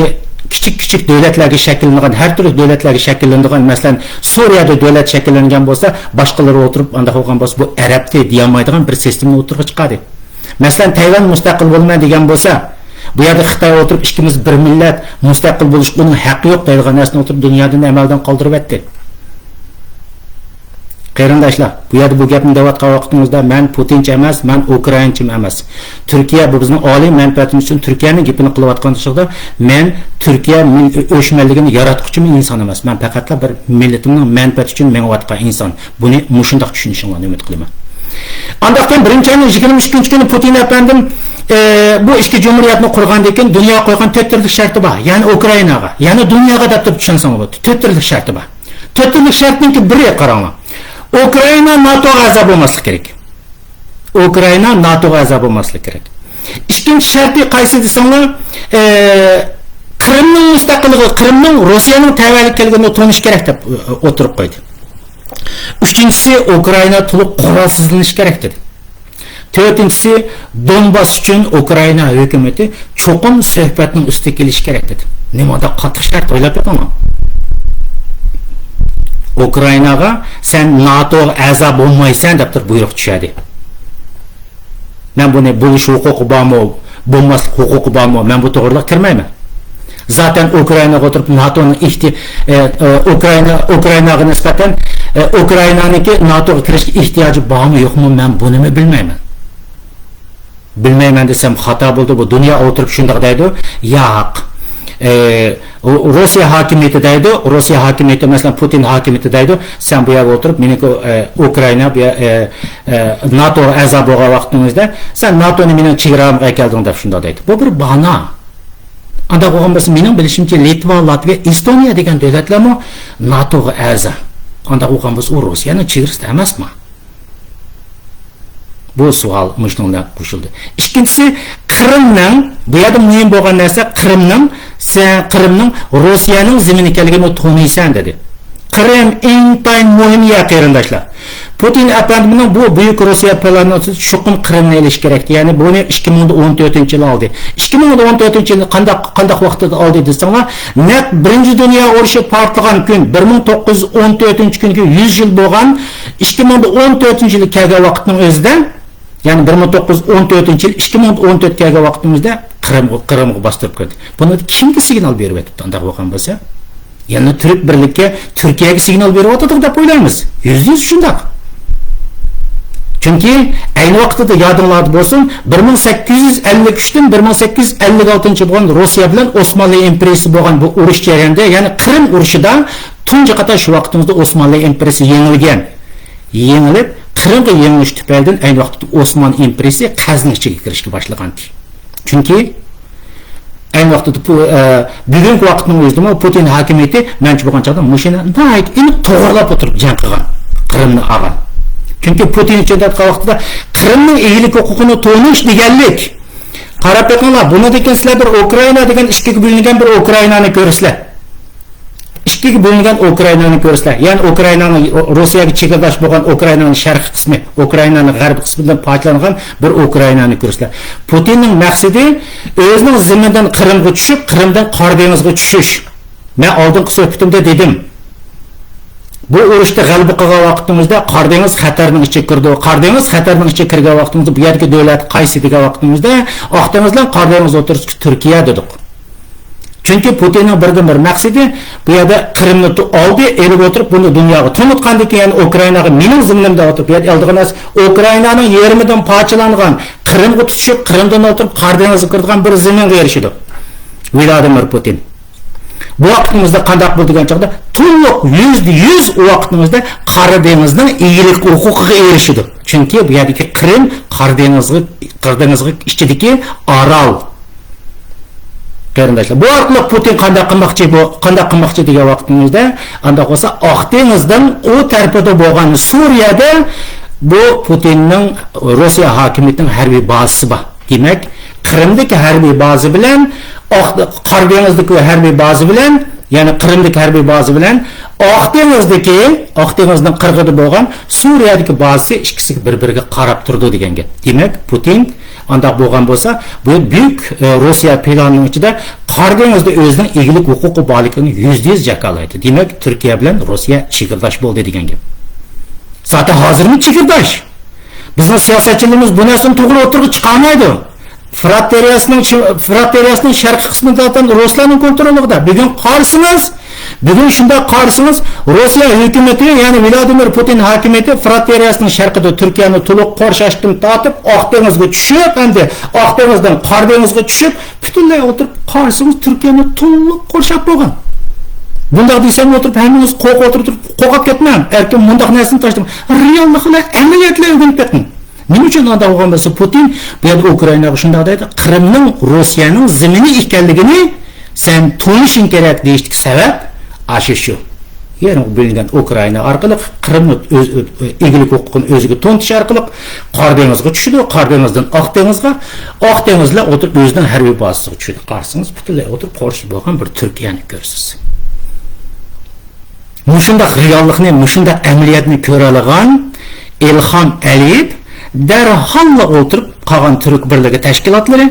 kichik davlatlarga shakllangan, har turli davlatlarga shakllangan, masalan, Suriyada davlat shakllangan bo'lsa, boshqalari o'tirib anda qolgan bo'lsa, bu arabcha deyamaydigan bir sistemni o'tirib chiqadi. Masalan, Tayvan mustaqil bo'lmaydi degan bo'lsa, bu yerda Xitoy o'tirib ikkimiz bir millat mustaqil bo'lish buning haqqi yo'q deydigan narsani o'tirib dunyodan amaldan qoldirib o'tdi. Qarindoshlar, bu yerda bu gapni deyotgan vaqtimizda men Putincha emas, men Ukrainchim emas. Turkiya bu bizning oliy manfaatimiz uchun Turkiyaning gapini qilayotgan chog'da men Turkiya o'shmanligini yaratquchi inson emas. Men faqat bir millatimning manfaati uchun menayotgan inson. Buni mushundoq tushunishinglarni umid qilaman. Andaqdan birinchi ayning 23-kuni Putin efendim bu ikki cumhuriyatni qurgandan keyin dunyo qo'ygan 4 turlik sharti bor. Ya'ni Ukrainaga, ya'ni dunyoga deb turib tushunsangiz bo'ladi. 4 turlik sharti bor. 4 turlik shartning biri qaranglar. Ukraina NATOga a'zo bo'lmasligi kerak. Ukraina NATOga a'zo bo'lmasligi kerak. İkinci sharti qaysi desanglar, Qrimning mustaqilligi, Qrimning Rossiyaning tavallukligini tonish kerak deb o'tirib qo'ydi. Üçüncüsü Ukrayna to'liq qurolsizlanish kerak dedi. To'rtinchisi Donbas uchun Ukrayna hukumati cho'qim suhbatning ustiga kelish kerak dedi. Nimada qattiq shart o'ylab o'tama. Ukraynaga sen NATOga a'zo bo'lmaysan deb turib buyruq tushadi. Men buni bo'lish huquqi bormi, bo'lmaslik huquqi bormi, men bu to'g'riliq kirmayman. Zaten Ukraynaga o'tirib NATOning Ukraynaga nisbatan Ukraynaniki NATOga kirishga ehtiyoji bormi yo'qmi, men buni bilmayman. Bilmayman desem xato bo'ldi. Bu dunyo o'tirib shunday deydi. Yo'q. Rossiya hokimiyati deydi. Rossiya hokimiyati masalan Putin hokimiyati deydi. Sen bu yerga o'tirib meniki Ukraina NATO a'zo bo'lgan vaqtingizda sen NATOni mening chegaramga kelding deb shunday deydi. Bu bir bahona. Anda bo'lgan bo'lsa mening bilishimcha Litva, Latviya, Estoniya degan davlatlarmi NATOga a'zo. Anda bo'lgan bo'lsa u Rossiyaning chegarasida emasmi? Bu savol mushunga qo'shildi. Ikkinchisi Qrimning, bu yerda muhim bo'lgan narsa Qrimning Rossiyaning zimin ekanligini taniysan dedi. Qrim eng muhim yer qarindoshlar. Putin efendimining bu buyuk Rossiya planini cho'qim Qrimni elish kerak. Ya'ni buni 2014-yil oldi. 2014-yil qanday vaqtda oldi desanglar, naq Birinchi dunyo urushi portlagan kun 1914-kunga 100 yil bo'lgan 2014-yil kelgan vaqtning o'zida, ya'ni 1914-yil 2014 kelgan vaqtimizda Qrimga bostirib kirdi. Buni kimga signal berib o'tibdi unda bo'lgan bo'lsa? Ya'ni Türk birlikka Turkiyaga signal berib o'tadiq deb o'ylaymiz. %100 shunday. Chunki ayni vaqtda yodinglarda bo'lsin, 1853dan 1856 bo'lgan Rossiya bilan Osmonli imperiyasi bo'lgan bu urush jarayonida, ya'ni Qrim urushida tunji qator shu vaqtimizda Osmonli imperiyasi yengilgan. Yengilib Qrimga yengilish tufaylidan ayni vaqtda Osmon imperiyasi Qazvin ichiga kirishga boshlagan. Chunki ayni vaqtda bugungi vaqtning o'zida Putin hokimiyati menchi bo'lgan chog'da mashina to'g'rilab o'tirib jang qilgan Qrimni olgan. Chunki Putin uchun datqa vaqtida Qrimning egalik huquqini to'nish deganlik. Qarab qo'yinglar, buni degan sizlar bir Ukraina degan ikkiga bo'lingan bir Ukrainani ko'rsizlar. Ikkiga bo'lingan Ukrainani ko'rsizlar. Ya'ni Ukrainaning Rossiyaga chegaradosh bo'lgan Ukrainaning sharqiy qismi, Ukrainaning g'arbiy qismidan parchalangan bir Ukrainani ko'rsizlar. Putinning maqsadi o'zining zimindan Qrimga tushib, Qrimdan Qora dengizga tushish. Men oldingi suhbatimda dedim. Bu urushda g'alaba qilgan vaqtimizda Qora dengiz xatarning ichiga kirdi. Qora dengiz xatarning ichiga kirgan vaqtimizda bu yerga davlat qaysi degan vaqtimizda Oq dengiz bilan Qora dengiz o'rtasida Turkiya dedik. Chunki Putinning birdan-bir maqsadi bu yerda Qrimni oldi, elib o'tirib buni dunyoga tanitgandan keyin Ukrainaga mening zimimda o'tirib bu yerda oldigan Ukrainaning yarmidan parchalangan Qrimga tushib, Qrimdan o'tirib Qora dengizga kirgan bir ziminga erishdi. Vladimir Putin. Bu vaqtimizda qanday bo'ldi degan chog'da to'liq %100 u vaqtimizda Qora dengizning egalik huquqiga erishdi. Chunki bu yerdagi Qrim Qora dengizga ichidagi orol. Qarindoshlar, bu orqali Putin qanday qilmoqchi degan vaqtimizda, unda bo'lsa Oq dengizdan u tarafida bo'lgan Suriyada bu Putinning Rossiya hokimiyatining harbiy bazasi bor. Demak, Qrimdagi harbiy baza bilan Qora dengizdagi harbiy baza bilan, ya'ni Qrimdagi harbiy baza bilan Oq dengizning qirg'ida bo'lgan Suriyadagi bazasi ikkisiga bir-biriga qarab turdi degan gap. Demak, Putin anda bo'lgan bo'lsa, bu buyuk Rossiya planining ichida Qora dengizda o'zining egalik huquqi borligini %100 jakalaydi. Demak, Turkiya bilan Rossiya chegirdosh bo'ldi degan gap. Zaten hozirmi chegirdosh? Bizning siyosatchilarimiz bu narsani to'g'ri o'tirib chiqarmaydi. Fırat deryasının sharqiy qismidan Rossiyaning kontrolida. Bugun shunda qarasınız, Rossiya hukumati, ya'ni Vladimir Putin hokimiyati Fırat deryasının sharqida Turkiyani to'liq qorshashdan tortib, Oq dengizga tushib, endi Oq dengizdan Qora dengizga tushib, butunlay o'tirib qarasınız Turkiyani to'liq qorshab qo'ygan. Bunda desam o'tirib, hammangiz qo'rqib ketmang. Erkin mundaq narsani tashlang. Reallikni amaliyotlar o'rganib keting. Nima uchun unda bo'lgan bo'lsa Putin bu yerda Ukrainaga shunday deydi, Qrimning Rossiyaning zimini ekanligini sen tunishing kerak deyishlik sabab shu. Yani bilingan Ukraina orqali Qrimni egilik huquqini o'ziga to'ntish orqali Qor dengizga tushdi, Qor dengizdan Oq dengizlar o'tirib o'zining harbiy bazasiga tushdi. Qarsangiz butunlay o'tirib qo'rshib bo'lgan bir Turkiyani ko'rsiz. Mushundaq reallikni, mushundaq amaliyotni ko'ra olgan Ilhom Aliyev darhol o'tirib qolgan Turk birligi tashkilotlari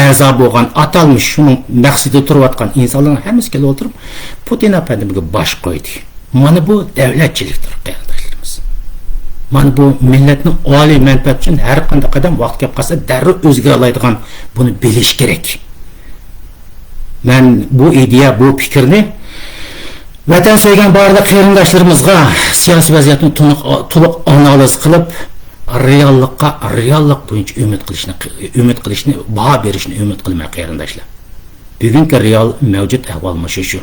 a'zo bo'lgan atalmış shuning maqsadi turayotgan insonlar hammasi kelib o'tirib Putin apandimga bosh qo'ydi. Mana bu davlatchilikdir, qardoshlarimiz. Mana bu millatning oliy manfaati uchun har qanday qadam vaqt kelib qolsa darrov o'zgara oladigan, buni bilish kerak. Men bu ideya, bu fikrni vatan sevgan barliq qarindoshlarimizga siyosiy vaziyatni to'liq analiz qilib reallik bo'yicha umid qilishni, baho berishni umid qilmay qarindoshlar. Bugungi real mavjud ahvol shu.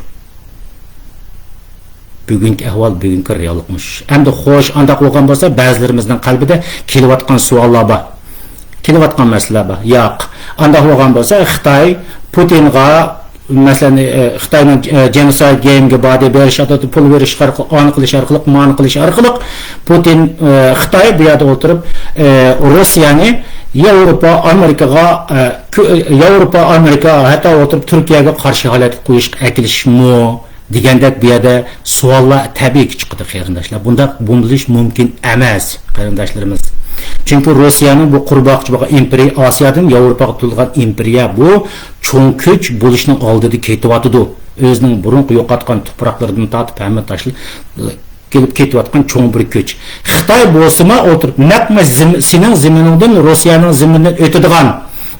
Bugungi ahvol, bugungi reallik shu. Endi xo'sh, anda bo'lgan bo'lsa, ba'zilarimizning qalbida kelayotgan savollar bor. Kelayotgan masalalar bor. Yo'q. Anda bo'lgan bo'lsa, Xitoy Putinga masalan Xitoyning genocide game'ga va'da berish, pul berish orqali, aniqlash orqali, ma'ni qilish orqali Putin Xitoy bu yerda o'tirib Rossiyani Yevropa, Amerika hatto o'tirib Turkiyaga qarshi holat qo'yish, akilishmi degandek bu yerda savollar tabiiy chiqdi qarindoshlar. Bunda bo'lish mumkin emas qarindoshlarimiz. Çünkü Rusya'nın bu qurmoqchi bo'lgan imperiya, Osiyodan Yevropaga tulgan imperiya bu cho'ng kuch bo'lishning oldida ketyapti. O'zining burunqi yo'qotgan tuproqlaridan tortib hamma tashlab kelib ketyapgan cho'ng bir kuch. Xitoy bo'lsa-ma o'tirib naqma sening ziminingdan Rossiyaning ziminidan o'tadigan,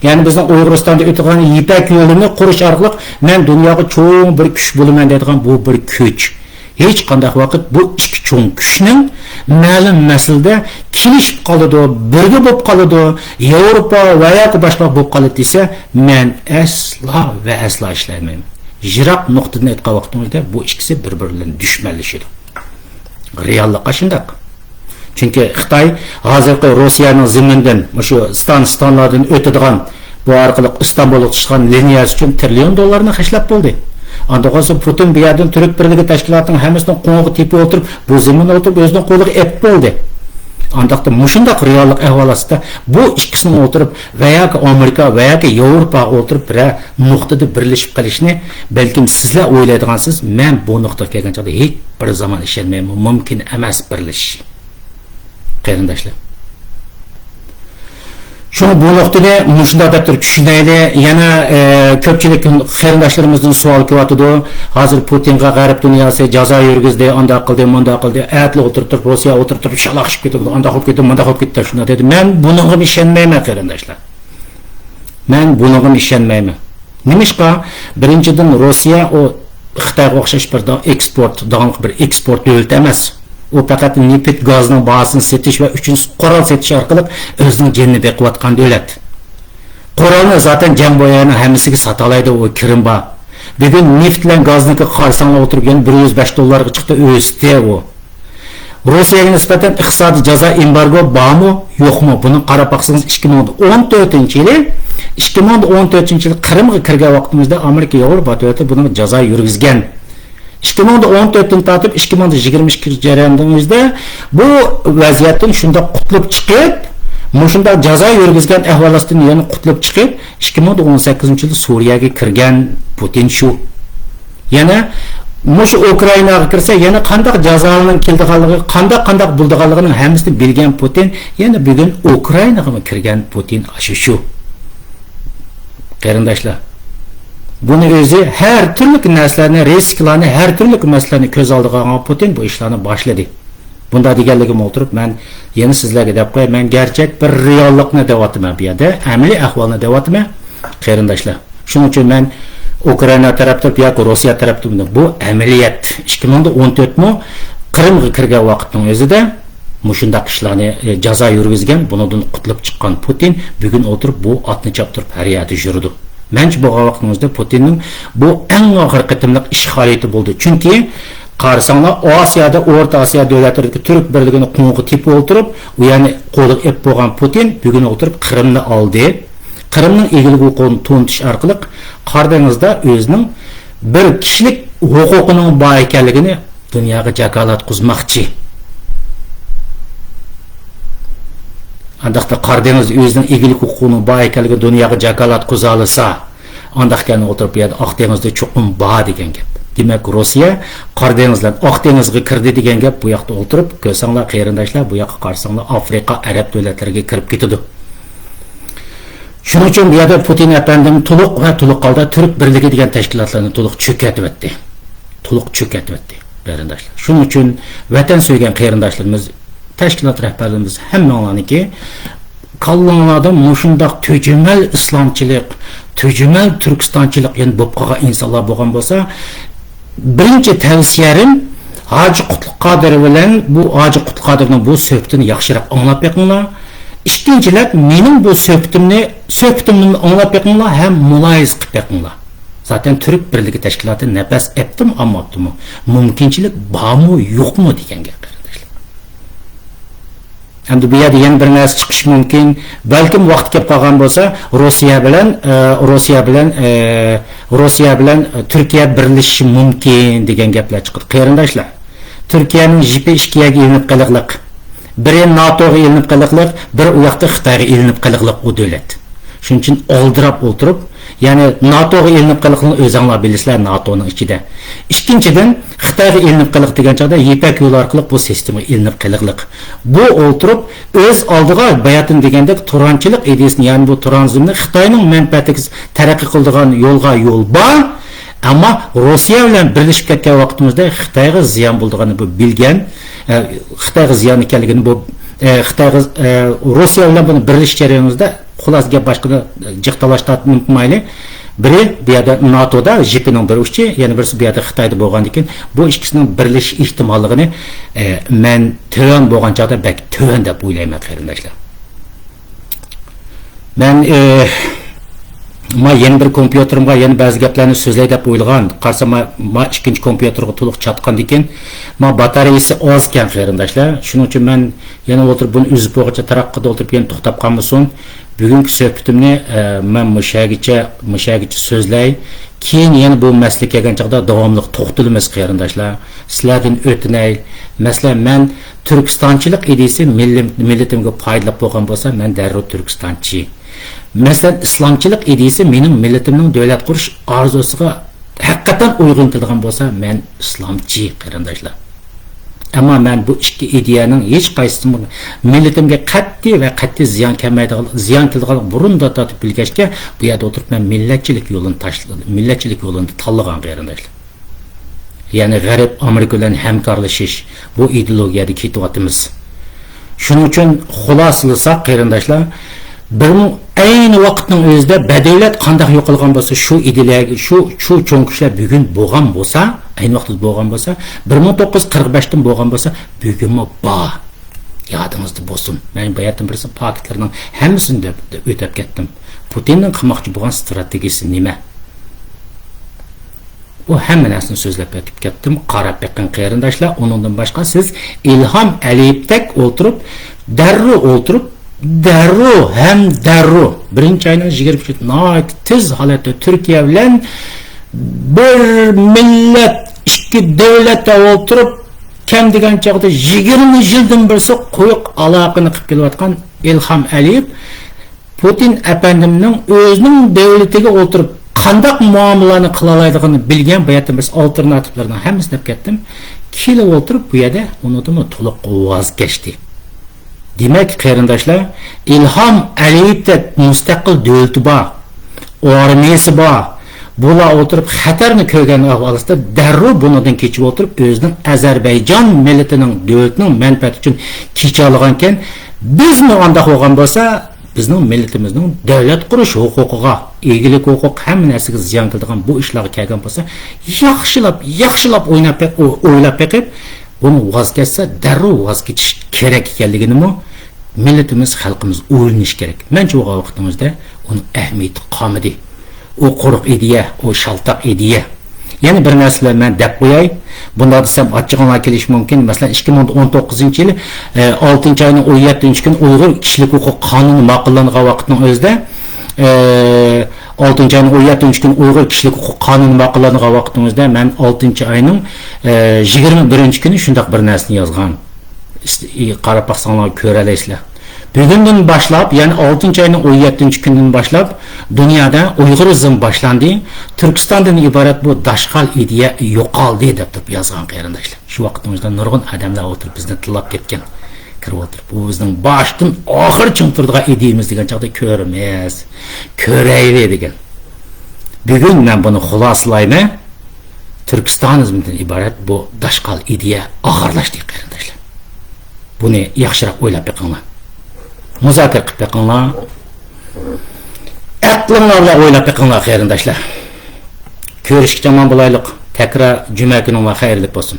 ya'ni bizning Uyg'uristonda o'tadigan Ipak yo'lini qurish orqali men dunyoga cho'ng bir kuch bo'laman deydigan bu bir kuch. Hech qanday vaqt bu ikki cho'ng kuchning ma'lum masalada kelishib qoladi, birga bo'lib qoladi, Yevropa va yoki boshqa bo'lib qoladi desa, men aslo ishlayman. Jiroq nuqtadan aytgan vaqtimizda bu ikkisi bir-biridan dushmanlashadi. Reallik shunday. Chunki Xitoy hozirgi Rossiyaning ziminidan, shu Stonlardan o'tadigan bu orqali Istanbulga chiqqan liniyasi uchun trillion dollarni xashlab bo'ldi. Andaqası Putin bir yerden Türk birligi tashkilotining hammasidan qo'ng'i tepi o'tirib, bu zaminda o'tirib o'zining qo'liga ep bo'ldi. Andaqda mushundaq reallik ahvolasida bu ikkisini o'tirib va yoki Amerika va yoki Yevropa o'tirib bir nuqtada birlashib qolishni balkim sizlar o'ylaydigansiz, men bu nuqtaga kelgan chog'da hech bir zaman ishonmayman, mumkin emas birlashish. Qarindoshlar, Şunu bu noktada mushunda deb tushunayli. Yana ko'pchilik qarindoshlarimizni savol qilyapti. Hozir Putinga g'arb dunyosi jazo yurgizdi, unda qildi, bunda qildi. Atli o'tirib, Rossiya o'tirib shalaqishib ketdi, unda qilib ketdi, bunda qilib ketdi. Shunda dedi. Men bunga ishonmayman qarindoshlar. Men bunga ishonmayman. Nimishqa? Birinchidan Rossiya o Xitoyga o'xshash bir eksport davlat emas. O faqat neft gazining bahosini setish va uchinchi qurol setish orqali o'zining jenini beqiyotgan davlat. Qurolni zaten jang bo'yini hammasiga sota oladi, o kirim bor. Bugun neft bilan gazniki qarsangga o'tirgan 105 dollarga chiqdi, o'sdi u. Rossiyaga nisbatan iqtisodiy jazo embargo bormi, yo'qmi? Buni qarab baqsangiz 2014-yili 2014-yil Qrimga kirgan vaqtimizda Amerika Yevropa davlati buni jazo yurgizgan. 2014'ten tatip 2022 jarayonimizda bu vaziyatdan shunda qutlib chiqib, mushunda jazo yurgizgan ahvolasdan yana qutlib chiqib, 2018-yilda Suriyaga kirgan Putin shu. Yana mush Ukrainaga kirsa, yana qanday jazolarning keldiganligi, qanday bo'ldiganligini hammasini bilgan Putin, yana bugun Ukrainaga kirgan Putin shu. Qarindoshlar, Bunu o'zi her türlü narsalarni, risklarni, her türlü masalalarni ko'z oldiga olgan Putin bu ishlarni boshladi. Bunda deganligim o'tirib, men yana sizlarga deb qo'y, men gerçek bir reallikni deyapman bu yerda, amaliy ahvolni deyapman, qarindoshlar. Shuning uchun men Ukraina tarafdan yoki Rossiya tarafdan bu amaliyat 2014 mu Qrimga kirgan vaqtning o'zida mushundaq ishlarni jazo yurgizgan, bundan qutlib chiqqan Putin bugun o'tirib bu otni choptirib haryati yurdi. Menç bu vaqtimizda Putinning bu eng og'ir qitimliq ishg'oliyati bo'ldi. Chunki Qarasanglar Asiyada, Orta Asiya davlatlaridagi Türk birligini qo'ng'i tepib o'tirib, u ya'ni qo'lga ep bo'lgan Putin bugun o'tirib Qrimni oldi. Qrimning egilib huquqini to'ntish orqali Qora dengizda o'zining bir kishilik huquqining bor ekanligini dunyoga jakalatqizmoqchi. Andaqda Qora dengiz o'zining egilib huquqining bor ekanligini dunyoga jakalatqiza olsa, andaqdan o'tirib yerda Oq dengizda cho'qim bor degan gap. Demak, Rossiya Qora dengizdan Oq dengizga kirdi degan gap bu yoqda o'tirib, ko'rsanglar qarindoshlar, bu yoqqa qarsanglar Afrika, Arab davlatlariga kirib ketadi. Shuning uchun bu yerda Putin efendim to'liq va to'liq holda Turk birligi degan tashkilotlarni to'liq cho'katibdi. To'liq cho'katibdi, qarindoshlar. Shuning uchun vatan so'ygan qarindoshlarimiz, tashkilot rahbarlarimiz hammalarniki kallonlarda mushundaq tujmal islomchilik, tujmal turkistonchilik yani bo'lib qolgan insonlar bo'lgan bo'lsa, birinchi tavsiyam Hoji Qutluqodir bilan bu Hoji Qutluqodirning bu suhbatini yaxshiroq anglab beqinglar. İkinchilar mening bu suhbatimni anglab beqinglar ham muloyiz qilib beqinglar. Zaten Türk birligi tashkiloti nafas etdim, ammo'timi? Mumkinchilik bormi, yo'qmi degan gap. Endi bu yerda yana bir narsa chiqish mumkin. Balkim vaqt kelib qolgan bo'lsa, Rossiya bilan Turkiya birlashishi mumkin degan gaplar chiqdi. Qarindoshlar, Turkiyaning jipi ishkiyaga ilinib qiliqliq. Biri NATOga ilinib qiliqliq, biri u yoqda Xitoyga ilinib qiliqliq u davlat. Shuning uchun oldirab o'tirib, ya'ni NATOga ilinib qiliqliqni o'zinglar bilasizlar NATOning ichida. Ikkinchidan Xitoyga ilinib qiliq degan chog'da Yipak yo'li orqali bu sistemaga ilinib qiliqliq. Bu o'tirib o'z oldiga bayatin degandek turanchilik ideyasini, ya'ni bu turanizmni Xitoyning manfaatiga taraqqiy qildigan yo'lga yo'l bor. Ama Rossiya bilan birlashib ketgan vaqtimizda Xitoyga ziyon bo'lganini bu bilgan, Xitoyga ziyon ekanligini bu Rossiya bilan buni birlashish jarayonida xulos gap boshqani jiqtalashdan mumkin. Biri bu yerda NATOda jipining bir uchi, yana birisi bu yerda Xitoyda bo'lgandan keyin bu ikkisining birlashish ehtimolligini men to'g'ri bo'lgan chog'da bak to'g'ri deb o'ylayman qarindoshlar. Men yeni bir kompyuterimga yeni ba'zi gaplarni so'zlay deb o'ylagan. Qarasam, ikkinchi kompyuterga to'liq chatgan ekan. Batareyasi oz ekan qarindoshlar. Shuning uchun men yana o'tirib buni uzib qo'ygacha taraqqida o'tirib yana to'xtab qolmasin. Bugungi suhbatimni men mushagicha so'zlay. Keyin yana bu masala kelgan chog'da davomli to'xtalamiz qarindoshlar. Sizlardan o'tinay. Masalan, men Turkistonchilik ideyasi millatimga foydali bo'lgan bo'lsa, men darrov Turkistonchi. Mesela İslamçılık ideyasi mening millatimning davlat qurish orzusiga haqiqatan uyg'un keladigan bo'lsa, men islomchi qarindoshlar. Ammo men bu ikki ideyaning hech qaysisi millatimga qat'iy va qat'iy ziyon keladigan burunda tatib bilgachga bu yerda o'tirib men millatchilik yo'lini tanlagan qarindoshlar. Ya'ni G'arb Amerika bilan hamkorlashish bu ideologiyada ketyapmiz. Shuning uchun xuloslasak qarindoshlar, aynı vaqtning o'zida badavlat qanday yo'qolgan bo'lsa, shu ideologiya, shu cho'nkishlar bugun bo'lgan bo'lsa, ayni vaqtda bo'lgan bo'lsa, 1945 dan bo'lgan bo'lsa, bugunmi bor. Yodingizda bo'lsin. Men bu yerdan birisi paketlarning hammasini o'tab ketdim. Putinning qilmoqchi bo'lgan strategiyasi nima? Bu hamma narsani so'zlab o'tib ketdim. Qarab beqing qarindoshlar, uningdan boshqa siz Ilhom Aliyevdek o'tirib, darru birinchi ayning 23 tez holatda Turkiya bilan bir millat ikki davlatda o'tirib kam degan chog'da 20 yildan birisi qo'yiq aloqani qilib kelayotgan Ilhom Aliyev Putin efendimning o'zining davlatiga o'tirib qanday muomalani qila oladiganini bilgan bu yerda biz alternativlardan hammasini deb ketdim. Kelib o'tirib bu yerda undan to'liq voz kechdi. Demek qarindoshlar, Ilhom Aliyevda mustaqil davlati bor, armiyasi bor. Bular o'tirib xatarni ko'rgan ahvolda darrov bundan kechib o'tirib o'zining Ozarbayjon millatining davlatining manfaati uchun kecha olgan ekan. Bizmi undaq bo'lgan bo'lsa, bizning millatimizning davlat qurish huquqiga, egilik huquq hamma narsaga ziyon qiladigan bu ishlarga kelgan bo'lsa, yaxshilab o'ylab beqib bunu voz kechsa darrov voz kechish kerak ekanligini millatimiz, xalqimiz o'rganish kerak. Mencha o vaqtimizda uni ahamiyati qolmadi. O quruq ideya, o shaltoq ideya. Yana bir narsalar men deb qo'yay. Bunda desam achchig'onlar kelish mumkin. Masalan 2019-yil 6-oyning 17-kuni Uyg'ur kishilik huquq qonuni ma'qullangan vaqtning o'zida 6-oyning 17-kuni Uyg'ur kishilik huquq qonuni ma'qullangan vaqtning o'zida men 6-oyning 21-kuni shunday bir narsani yozgan. Qarab baqsanglar ko'ralaysizlar. Bugünden başlap, yani 6-oyning 17-kunidan başlap dunyoda Uyg'urizm boshlandi. Turkistondan iborat bu dashqal ideya yo'qoldi deb yozgan qarindoshlar. Shu vaqtimizda nurg'un odamlar o'tirib bizni tillab ketgan. Kirib o'tirib, bu bizning boshdan oxirgacha turadigan ideyamiz degan chaqda ko'ramiz. Ko'raylik degan. Bugun men buni xulosalayman. Turkistonizmdan iborat bu dashqal ideya og'irlashdi qarindoshlar. Buni yaxshiroq o'ylab beqinglar. Muzokara qilib beqinglar. Aqlinglarga o'ylab beqinglar qarindoshlar. Ko'rishga tomon bo'laylik. Tekrar juma kuninglar xayrli bo'lsin.